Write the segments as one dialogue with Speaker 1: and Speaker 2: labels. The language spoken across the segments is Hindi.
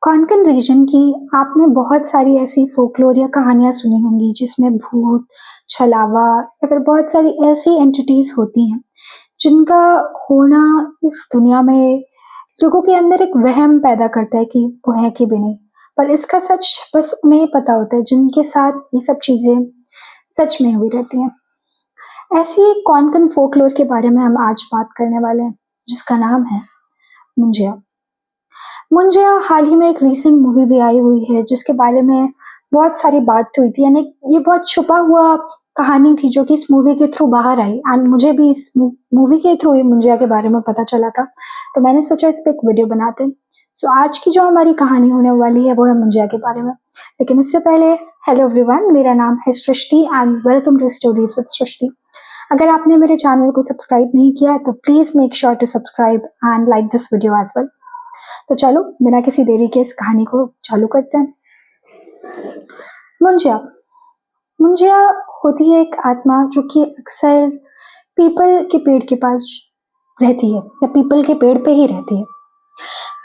Speaker 1: कोंकण रीजन की आपने बहुत सारी ऐसी फ़ोकलोर या कहानियाँ सुनी होंगी जिसमें भूत, छलावा या फिर बहुत सारी ऐसी एंटिटीज़ होती हैं, जिनका होना इस दुनिया में लोगों के अंदर एक वहम पैदा करता है कि वो है कि भी नहीं। पर इसका सच बस उन्हें ही पता होता है जिनके साथ ये सब चीज़ें सच में हुई रहती हैं। ऐसी एक कोंकण फ़ोकलोर के बारे में हम आज बात करने वाले हैं, जिसका नाम है मुंजिया। मुंजिया हाल ही में एक रीसेंट मूवी भी आई हुई है जिसके बारे में बहुत सारी बात हुई थी, यानी ये बहुत छुपा हुआ कहानी थी जो कि इस मूवी के थ्रू बाहर आई एंड मुझे भी इस मूवी के थ्रू ही मुंजिया के बारे में पता चला था। तो मैंने सोचा इस पे एक वीडियो बनाते हैं। सो आज की जो हमारी कहानी होने वाली है वो है मुंजिया के बारे में। लेकिन इससे पहले हेलो एवरीवन, मेरा नाम है Srishti and welcome to stories with Srishti. अगर आपने मेरे चैनल को सब्सक्राइब नहीं किया है तो please make sure to subscribe and like this video as well. तो चलो बिना किसी देरी के इस कहानी को चालू करते हैं। मुंजिया मुंजिया होती है एक आत्मा जो कि अक्सर पीपल के पेड़ के पास रहती है या पीपल के पेड़ पे ही रहती है।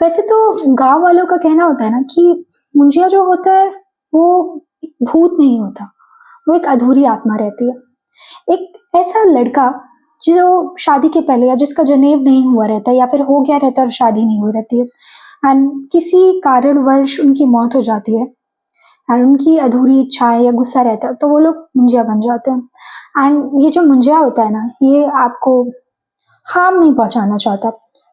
Speaker 1: वैसे तो गांव वालों का कहना होता है ना कि मुंजिया जो होता है वो एक भूत नहीं होता, वो एक अधूरी आत्मा रहती है। एक ऐसा लड़का जो शादी के पहले या जिसका जनेब नहीं हुआ रहता या फिर हो गया रहता है और शादी नहीं हो रहती है एंड किसी कारणवश उनकी मौत हो जाती है एंड उनकी अधूरी इच्छाएं या गुस्सा रहता है तो वो लोग मुंजिया बन जाते हैं। एंड ये जो मुंजिया होता है ना, ये आपको हार्म नहीं पहुंचाना चाहता,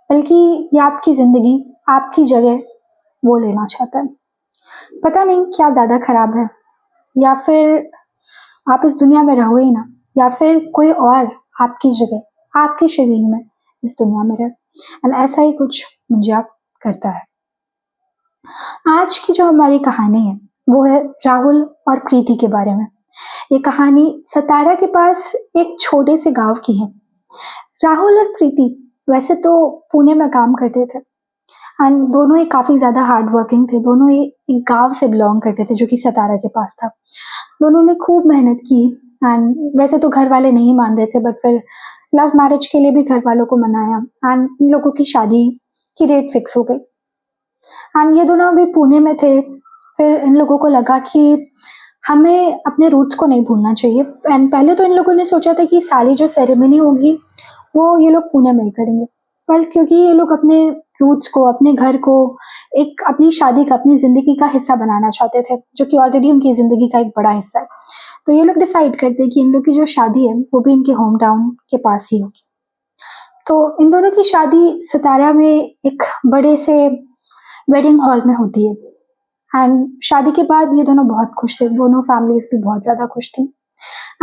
Speaker 1: बल्कि ये आपकी जिंदगी, आपकी जगह वो लेना चाहता है। पता नहीं क्या ज्यादा खराब है, या फिर आप इस दुनिया में रहो ही ना, या फिर कोई और आपकी जगह आपके शरीर में इस दुनिया में रहे। एंड ऐसा ही कुछ मुंजिया करता है। आज की जो हमारी कहानी है वो है राहुल और प्रीति के बारे में। ये कहानी सतारा के पास एक छोटे से गांव की है। राहुल और प्रीति वैसे तो पुणे में काम करते थे एंड दोनों ही काफी ज्यादा हार्ड वर्किंग थे। दोनों ही एक गांव से बिलोंग करते थे जो कि सतारा के पास था। दोनों ने खूब मेहनत की एंड वैसे तो घर वाले नहीं मान रहे थे, बट फिर लव मैरिज के लिए भी घर वालों को मनाया एंड इन लोगों की शादी की डेट फिक्स हो गई। एंड ये दोनों अभी पुणे में थे। फिर इन लोगों को लगा कि हमें अपने रूट्स को नहीं भूलना चाहिए एंड पहले तो इन लोगों ने सोचा था कि सारी जो सेरेमनी होगी वो ये लोग पुणे में ही करेंगे। पर क्योंकि ये लोग अपने रूट्स को, अपने घर को एक अपनी शादी का, अपनी जिंदगी का हिस्सा बनाना चाहते थे, जो कि ऑलरेडी उनकी जिंदगी का एक बड़ा हिस्सा है, तो ये लोग डिसाइड करते हैं कि इन लोग की जो शादी है वो भी इनके होम टाउन के पास ही होगी। तो इन दोनों की शादी सतारा में एक बड़े से वेडिंग हॉल में होती है एंड शादी के बाद ये दोनों बहुत खुश थे। दोनों फैमिलीज भी बहुत ज्यादा खुश थी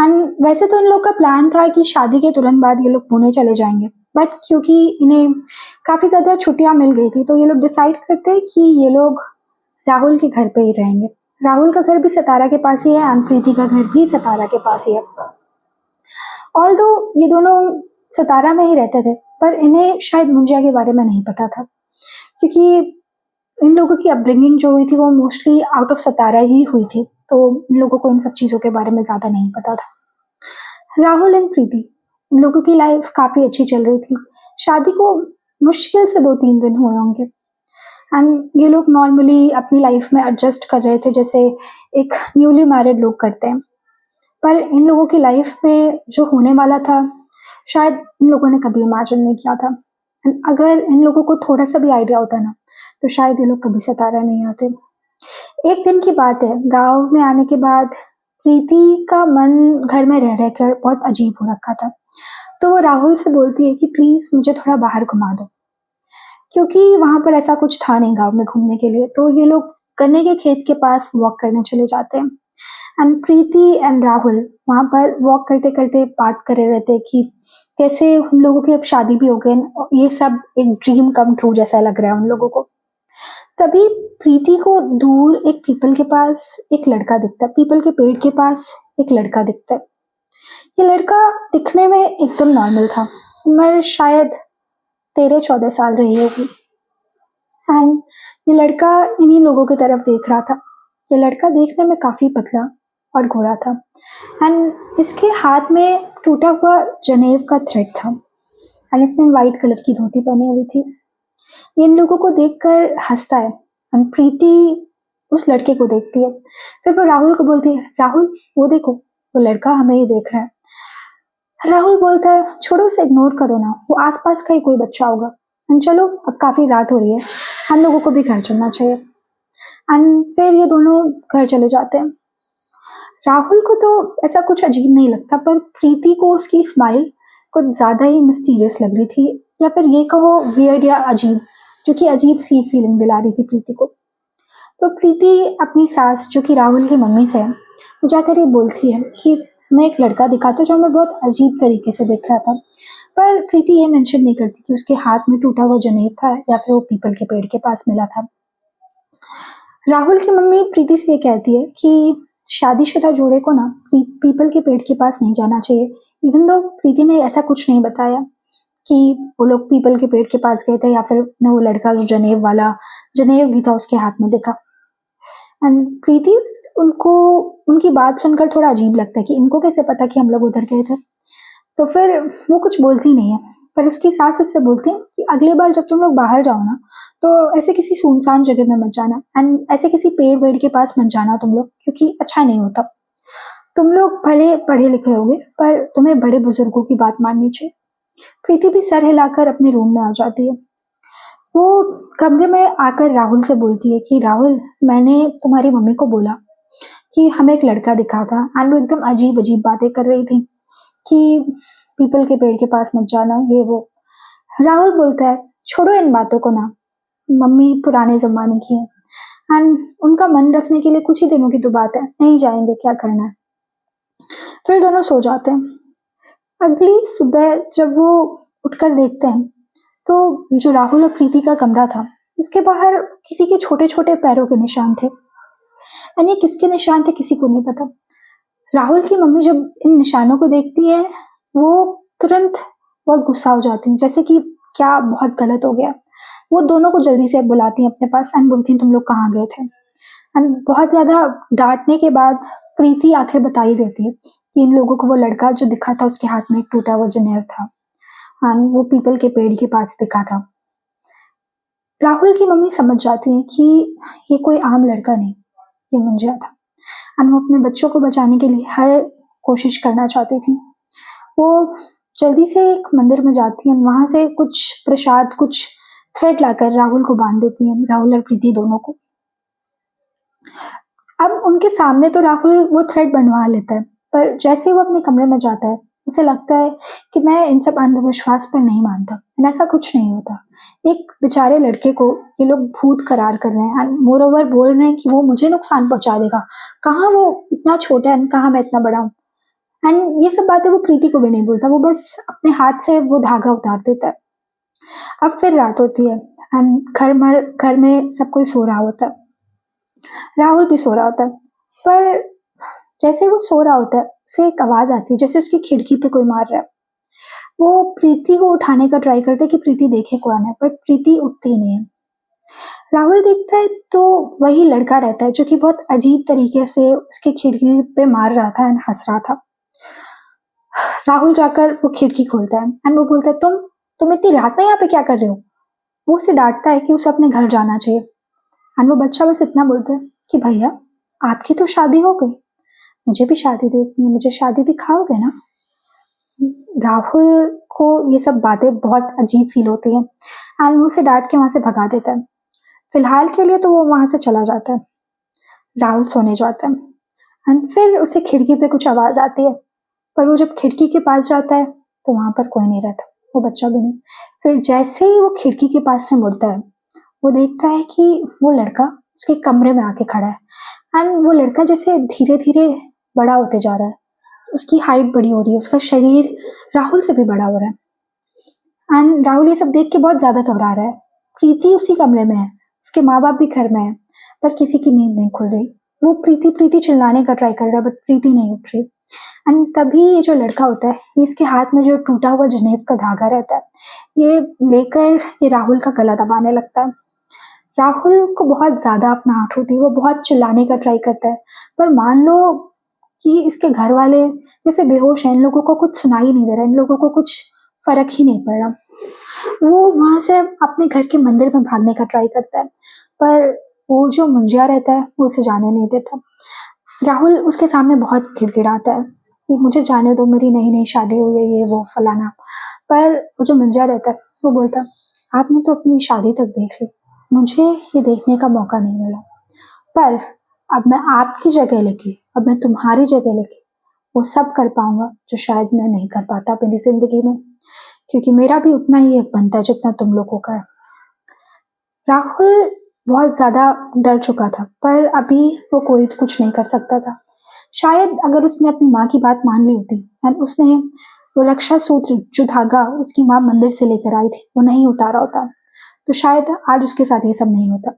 Speaker 1: एंड वैसे तो इन लोग का प्लान था कि शादी के तुरंत बाद ये लोग पुणे चले जाएंगे, बट क्योंकि इन्हें काफी ज्यादा छुट्टियां मिल गई थी तो ये लोग डिसाइड करते हैं कि ये लोग राहुल के घर पे ही रहेंगे। राहुल का घर भी सतारा के पास ही है एंड प्रीति का घर भी सतारा के पास ही है। ऑल्दो ये दोनों सतारा में ही रहते थे, पर इन्हें शायद मुंजिया के बारे में नहीं पता था, क्योंकि इन लोगों की अपब्रिंगिंग जो हुई थी वो मोस्टली आउट ऑफ सतारा ही हुई थी, तो इन लोगों को इन सब चीज़ों के बारे में ज़्यादा नहीं पता था। राहुल एंड प्रीति, इन लोगों की लाइफ काफ़ी अच्छी चल रही थी। शादी को मुश्किल से 2-3 दिन हुए होंगे एंड ये लोग नॉर्मली अपनी लाइफ में एडजस्ट कर रहे थे जैसे एक न्यूली मैरिड लोग करते हैं। पर इन लोगों की लाइफ में जो होने वाला था शायद इन लोगों ने कभी इमेजिन नहीं किया था। एंड अगर इन लोगों को थोड़ा सा भी आइडिया होता ना तो शायद ये लोग कभी सतारा नहीं आते। एक दिन की बात है, गांव में आने के बाद प्रीति का मन घर में रह रहकर बहुत अजीब हो रखा था, तो वो राहुल से बोलती है कि प्लीज मुझे थोड़ा बाहर घुमा दो, क्योंकि वहां पर ऐसा कुछ था नहीं गांव में घूमने के लिए। तो ये लोग गन्ने के खेत के पास वॉक करने चले जाते हैं एंड प्रीति एंड राहुल वहां पर वॉक करते करते बात कर रहे रहते हैं कि कैसे उन लोगों की अब शादी भी हो गई। ये सब एक ड्रीम कम ट्रू जैसा लग रहा है उन लोगों को। तभी प्रीति को दूर एक पीपल के पास एक लड़का दिखता है, पीपल के पेड़ के पास एक लड़का दिखता है। ये लड़का दिखने में एकदम नॉर्मल था, उम्र शायद 13-14 साल रही होगी एंड ये लड़का इन्हीं लोगों की तरफ देख रहा था। ये लड़का देखने में काफी पतला और गोरा था एंड इसके हाथ में टूटा हुआ जनेव का थ्रेड था एंड इसने वाइट कलर की धोती पहनी हुई थी। ये इन लोगों को देखकर हंसता है और प्रीति उस लड़के को देखती है। फिर वो राहुल को बोलती है, राहुल वो देखो, वो लड़का हमें ही देख रहा है। राहुल बोलता है, छोड़ो उसे, इग्नोर करो ना, वो आसपास का ही कोई बच्चा होगा। चलो अब काफी रात हो रही है, हम लोगों को भी घर चलना चाहिए। फिर ये दोनों घर चले जाते हैं। राहुल को तो ऐसा कुछ अजीब नहीं लगता, पर प्रीति को उसकी स्माइल कुछ ज्यादा ही मिस्टीरियस लग रही थी, या फिर ये कहो वियर्ड या अजीब, जो कि अजीब सी फीलिंग दिला रही थी प्रीति को। तो प्रीति अपनी सास, जो कि राहुल की मम्मी से है, वो जाकर ये बोलती है कि हमें एक लड़का दिखा था जो हमें बहुत अजीब तरीके से दिख रहा था। पर प्रीति ये मेंशन नहीं करती कि उसके हाथ में टूटा हुआ जनेब था या फिर वो पीपल के पेड़ के पास मिला था। राहुल की मम्मी प्रीति से ये कहती है कि शादीशुदा जोड़े को ना पीपल के पेड़ के पास नहीं जाना चाहिए। इवन दो प्रीति ने ऐसा कुछ नहीं बताया कि वो लोग पीपल के पेड़ के पास गए थे या फिर न वो लड़का जो जनेब वाला जनेब भी था उसके हाथ में दिखा। एंड प्रीति उनको उनकी बात सुनकर थोड़ा अजीब लगता है कि इनको कैसे पता कि हम लोग उधर गए थे। तो फिर वो कुछ बोलती नहीं है, पर उसकी सास उससे बोलती है कि अगली बार जब तुम लोग बाहर जाओ ना, तो ऐसे किसी सुनसान जगह में मत जाना, एंड ऐसे किसी पेड़ वेड़ के पास मत जाना तुम लोग, क्योंकि अच्छा नहीं होता। तुम लोग भले पढ़े लिखे होगे, पर तुम्हें बड़े बुजुर्गों की बात माननी चाहिए। प्रीति भी सर हिलाकर अपने रूम में आ जाती है। वो कमरे में आकर राहुल से बोलती है कि राहुल, मैंने तुम्हारी मम्मी को बोला कि हमें एक लड़का दिखा था, एंड वो एकदम अजीब अजीब बातें कर रही थी कि पीपल के पेड़ के पास मत जाना, ये वो। राहुल बोलता है, छोड़ो इन बातों को ना, मम्मी पुराने जमाने की है एंड उनका मन रखने के लिए कुछ ही दिनों की तो बात है, नहीं जाएंगे, क्या करना है। फिर दोनों सो जाते हैं। अगली सुबह जब वो उठकर देखते हैं, तो जो राहुल और प्रीति का कमरा था, उसके बाहर किसी के छोटे छोटे पैरों के निशान थे। एंड ये किसके निशान थे किसी को नहीं पता। राहुल की मम्मी जब इन निशानों को देखती है, वो तुरंत बहुत गुस्सा हो जाती है, जैसे कि क्या बहुत गलत हो गया। वो दोनों को जल्दी से बुलाती हैं अपने पास एंड बोलती हैं, तुम लोग कहाँ गए थे। एंड बहुत ज्यादा डांटने के बाद प्रीति आखिर बता ही देती है कि इन लोगों को वो लड़का जो दिखा था उसके हाथ में एक टूटा हुआ जनेब था एंड वो पीपल के पेड़ के पास दिखा था। राहुल की मम्मी समझ जाती है कि ये कोई आम लड़का नहीं, ये मुंजिया था एंड वो अपने बच्चों को बचाने के लिए हर कोशिश करना चाहती थी। वो जल्दी से एक मंदिर में जाती है, वहां से कुछ प्रसाद, कुछ थ्रेड लाकर राहुल को बांध देती है, राहुल और प्रीति दोनों को। अब उनके सामने तो राहुल वो थ्रेड बनवा लेता है, पर जैसे ही वो अपने कमरे में जाता है, उसे लगता है कि मैं इन सब अंधविश्वास पर नहीं मानता, ऐसा कुछ नहीं होता। एक बेचारे लड़के को ये लोग भूत करार कर रहे हैं, मोर ओवर बोल रहे हैं कि वो मुझे नुकसान पहुंचा देगा। कहाँ वो इतना छोटा है, कहाँ मैं इतना बड़ा हूँ। एंड ये सब बातें वो प्रीति को भी नहीं बोलता, वो बस अपने हाथ से वो धागा उतार देता है। अब फिर रात होती है एंड घर में सब कोई सो रहा होता है। राहुल भी सो रहा होता है, पर जैसे वो सो रहा होता है, उसे एक आवाज आती है जैसे उसकी खिड़की पे कोई मार रहा है। वो प्रीति को उठाने का ट्राई करता है कि प्रीति देखे कौन है, पर प्रीति उठती ही नहीं है। राहुल देखता है तो वही लड़का रहता है जो कि बहुत अजीब तरीके से उसकी खिड़की पे मार रहा था एंड हंस रहा था। राहुल जाकर वो खिड़की खोलता है एंड वो बोलता है, तुम इतनी रात में यहाँ पे क्या कर रहे हो। वो उसे डांटता है कि उसे अपने घर जाना चाहिए एंड वो बच्चा बस इतना बोलता है कि भैया, आपकी तो शादी हो गई, मुझे भी शादी देखनी है, मुझे शादी दिखाओगे ना। राहुल को ये सब बातें बहुत अजीब फील होती है एंड वो उसे डांट के वहां से भगा देता है। फिलहाल के लिए तो वो वहां से चला जाता है। राहुल सोने जाता है एंड फिर उसे खिड़की पे कुछ आवाज आती है, पर वो जब खिड़की के पास जाता है तो वहां पर कोई नहीं रहता, वो बच्चा भी नहीं। फिर जैसे ही वो खिड़की के पास से मुड़ता है, वो देखता है कि वो लड़का उसके कमरे में आके खड़ा है एंड वो लड़का जैसे धीरे धीरे बड़ा होते जा रहा है, उसकी हाइट बड़ी हो रही है, उसका शरीर राहुल से भी बड़ा हो रहा है एंड राहुल ये सब देख के बहुत ज्यादा घबरा रहा है। प्रीति उसी कमरे में है, उसके माँ बाप भी घर में है, पर किसी की नींद नहीं खुल रही। वो प्रीति प्रीति चिल्लाने का ट्राई कर रहा है, बट प्रीति नहीं उठ रही। एंड तभी ये जो लड़का होता है, ये इसके हाथ में जो टूटा हुआ जनेब का धागा रहता है, ये लेकर ये राहुल का गला दबाने लगता है। राहुल को बहुत ज्यादा अफनाहट होती है, वो बहुत चिल्लाने का ट्राई करता है, पर मान लो कि इसके घर वाले जैसे बेहोश हैं, इन लोगों को कुछ सुनाई नहीं दे रहा, इन लोगों को कुछ फर्क ही नहीं पड़ रहा। वो वहां से अपने घर के मंदिर में भागने का ट्राई करता है, पर वो जो मुंजिया रहता है वो उसे जाने नहीं देता। राहुल उसके सामने बहुत गिड़गिड़ाता है कि मुझे जाने दो, मेरी नई नई शादी हुई है, ये वो फलाना। पर वो जो मुंजिया रहता है वो बोलता, आपने तो अपनी शादी तक देख ली, मुझे ये देखने का मौका नहीं मिला। पर अब मैं आपकी जगह लेके, अब मैं तुम्हारी जगह लेके वो सब कर पाऊंगा जो शायद मैं नहीं कर पाता अपनी जिंदगी में, क्योंकि मेरा भी उतना ही हक बनता है जितना तुम लोगों का है। राहुल बहुत ज्यादा डर चुका था, पर अभी वो कोई कुछ नहीं कर सकता था। शायद अगर उसने अपनी माँ की बात मान ली होती और उसने वो रक्षा सूत्र, जो धागा उसकी माँ मंदिर से लेकर आई थी, वो नहीं उतारा होता, तो शायद आज उसके साथ ये सब नहीं होता।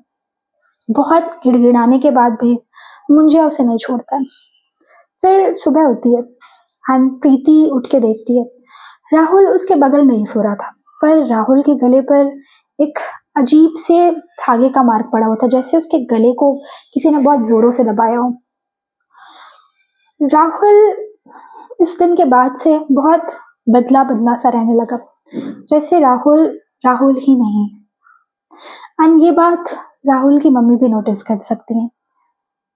Speaker 1: बहुत गिड़गिड़ाने के बाद भी मुंजिया उसे नहीं छोड़ता है। फिर सुबह होती है एंड प्रीति उठ के देखती है, राहुल उसके बगल में ही सो रहा था, पर राहुल के गले पर एक अजीब से धागे का मार्क पड़ा हुआ था, जैसे उसके गले को किसी ने बहुत जोरों से दबाया हो। राहुल इस दिन के बाद से बहुत बदला बदला सा रहने लगा, जैसे राहुल राहुल ही नहीं। एंड ये बात राहुल की मम्मी भी नोटिस कर सकती हैं,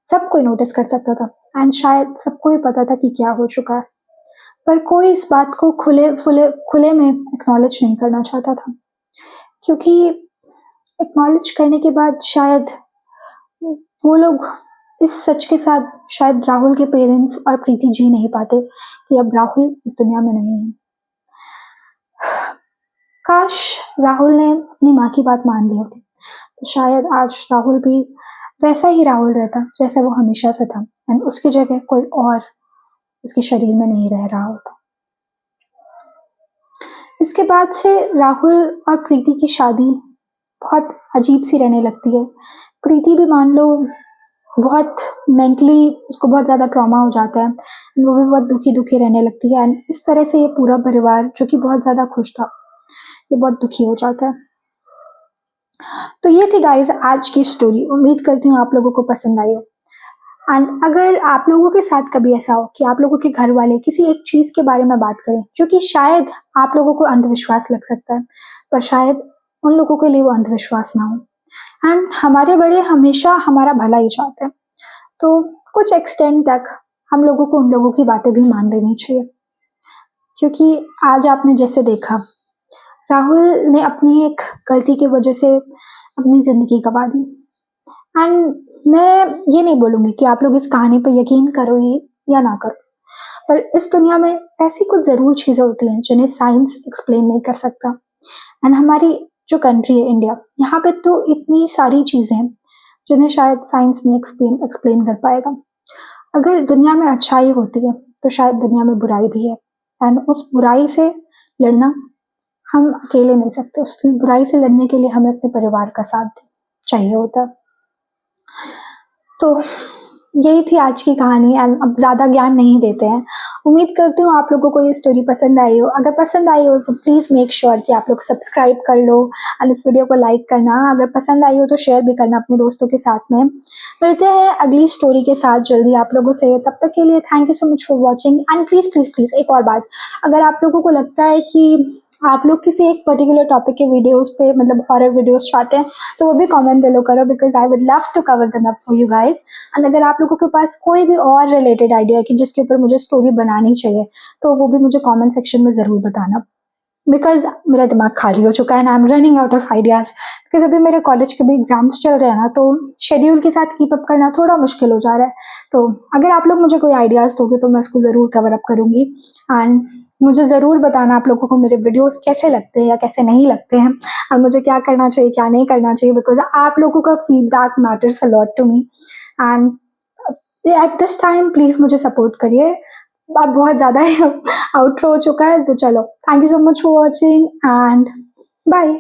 Speaker 1: सब कोई नोटिस कर सकता था एंड शायद सबको ही पता था कि क्या हो चुका है, पर कोई इस बात को खुले में एक्नॉलेज नहीं करना चाहता था, क्योंकि एक्नॉलेज करने के बाद शायद वो लोग इस सच के साथ, शायद राहुल के पेरेंट्स और प्रीति जी नहीं पाते कि अब राहुल इस दुनिया में नहीं है। काश राहुल ने अपनी माँ की बात मान ली होती, तो शायद आज राहुल भी वैसा ही राहुल रहता जैसा वो हमेशा से था, एंड उसकी जगह कोई और उसके शरीर में नहीं रह रहा होता। इसके बाद से राहुल और प्रीति की शादी बहुत अजीब सी रहने लगती है। प्रीति भी मान लो बहुत मेंटली उसको बहुत ज़्यादा ट्रॉमा हो जाता है, वो भी बहुत दुखी दुखी रहने लगती है, एंड इस तरह से ये पूरा परिवार जो कि बहुत ज़्यादा खुश था, ये बहुत दुखी हो जाता है। तो ये थी गाइस आज की स्टोरी, उम्मीद करती हूँ आप लोगों को पसंद आई हो। एंड अगर आप लोगों के साथ कभी ऐसा हो कि आप लोगों के घर वाले किसी एक चीज के बारे में बात करें जो कि शायद आप लोगों को अंधविश्वास लग सकता है, पर शायद उन लोगों के लिए वो अंधविश्वास ना हो, एंड हमारे बड़े हमेशा हमारा भला ही चाहते हैं, तो कुछ एक्सटेंड तक हम लोगों को उन लोगों की बातें भी मान लेनी चाहिए। क्योंकि आज आपने जैसे देखा, राहुल ने अपनी एक गलती की वजह से अपनी जिंदगी गंवा दी, एंड मैं ये नहीं बोलूंगी कि आप लोग इस कहानी पर यकीन करो ही या ना करो, पर इस दुनिया में ऐसी कुछ जरूर चीजें होती हैं जिन्हें साइंस एक्सप्लेन नहीं कर सकता। एंड हमारी जो कंट्री है इंडिया, यहाँ पे तो इतनी सारी चीजें हैं जिन्हें शायद साइंस नहीं एक्सप्लेन कर पाएगा। अगर दुनिया में अच्छाई होती है तो शायद दुनिया में बुराई भी है, एंड उस बुराई से लड़ना हम अकेले नहीं सकते, उस बुराई से लड़ने के लिए हमें अपने परिवार का साथ चाहिए होता है। तो यही थी आज की कहानी, एंड अब ज़्यादा ज्ञान नहीं देते हैं। उम्मीद करती हूँ आप लोगों को ये स्टोरी पसंद आई हो। अगर पसंद आई हो तो प्लीज़ मेक श्योर कि आप लोग सब्सक्राइब कर लो और इस वीडियो को लाइक करना। अगर पसंद आई हो तो शेयर भी करना अपने दोस्तों के साथ में। मिलते हैं अगली स्टोरी के साथ जल्दी आप लोगों से, तब तक के लिए thank you so much for watching. And please please please एक और बात, अगर आप लोगों को लगता है कि आप लोग किसी एक पर्टिकुलर टॉपिक के वीडियोस पे, मतलब हॉरर वीडियोस चाहते हैं, तो वो भी कमेंट बिलो करो, because I would love to cover them up for you guys. And अगर आप लोगों के पास कोई भी और रिलेटेड आइडिया है कि जिसके ऊपर मुझे स्टोरी बनानी चाहिए, तो वो भी मुझे कमेंट सेक्शन में ज़रूर बताना, बिकॉज मेरा दिमाग खाली हो चुका है and I am running out of ideas. Because अभी मेरे कॉलेज के भी एग्जाम्स चल रहे हैं ना, तो शेड्यूल के साथ कीप अप करना थोड़ा मुश्किल हो जा रहा है। तो अगर आप लोग मुझे कोई आइडियाज़ दोगे तो मैं उसको ज़रूर कवर अप करूँगी, एंड मुझे ज़रूर बताना आप लोगों को मेरे वीडियोस कैसे लगते हैं या कैसे नहीं लगते हैं, और मुझे क्या करना चाहिए क्या नहीं करना चाहिए, बिकॉज आप लोगों का feedback matters a lot to me. And at this time please मुझे सपोर्ट करिए। अब बहुत ज़्यादा आउटरो हो चुका है, तो चलो, thank you so much for watching and bye.